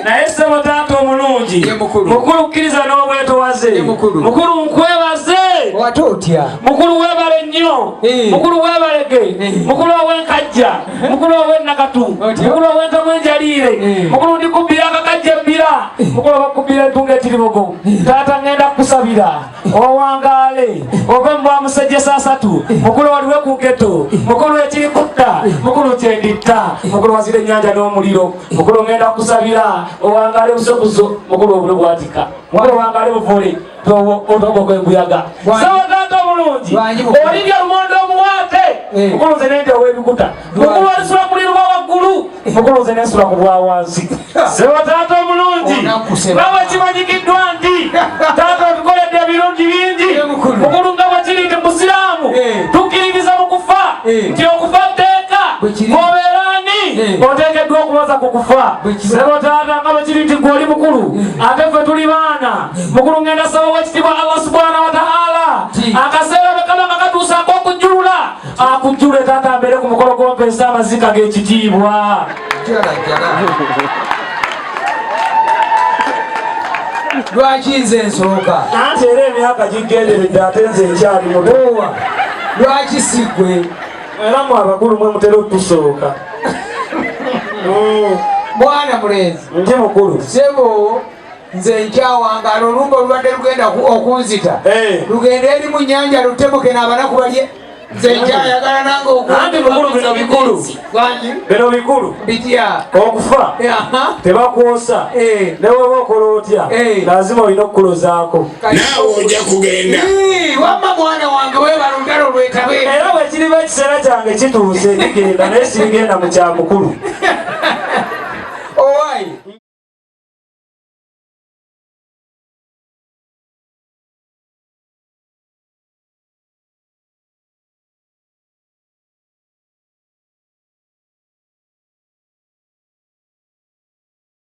naye ssebo taata omulungi mukulu kkiriza n'obwetowaze mukulu nkwebaze ate otya mukulu weebale nnyo mukulu weebalege mukulu ow'enkajja mukulu ow'ennakatu mukulu ow'entamu enjaliire mukulu ndikubbira akakajja ebbira mukulu obakubbira entunga ekiribogo taata ngenda kukusabira owangaale ove mu bwamusajja saasatu mukulu waliwe ku nketo mukulu ekirikutta mukulu kyenditta mukulu wazira ennyanja n'omuliro mukulu ngenda kukusabira owangaale busobuzo mukulu obule bwatika mukulu owangaale buvule otogo gwembuyaga sawa taata omulungi olirya lumondo omuwaate mukulu nze nendya ow'ebikuta mukulu alisula ku muliro gwa waggulu mukulu nze nensula ku bwa wansi sawa taata omulungi nawe kimanyikiddwa nti taata otukoledde ebirungi bingi mukulu nga bwe kiri nti musiraamu tukkiririza mu kufa nti okufa tteeka obeerani oteekeddwa okubaza ku kufa sebo taata nga bwe kiri nti gw'oli mukulu ate ffe tuli baana mukulu ngenda saba wekitibwa Allah subhanahu wa ta'ala akaseera bwe kaba nga katuusaako okujjulula akujjule taata mbeere ku mukolo gw'ompeesa amazika g'ekitiibwa lwaki nze nsooka anti era emyaka gigenderedde ate nze nkyali mutowa lwaki siggwe era mu abakulu mwe mutera otusooka mwana mulenzi ndi mukulu sebo nze nkyawangaala olumba olubadde lugenda okunzita lugenda eri mu nnyanja lutemuke n'abanaku balye nze nkyayagala nange anti mukulu bino bikulu bino bikulu bitya okufa tebakwosa neweba okola otya lazima olina okukulozaako naawe ojja kugenda wamma mwana wange webala olugalo lwetabe era bwe kiriba ekiseera kyange kituuse ndigenda naye sirigenda mu kyamukulu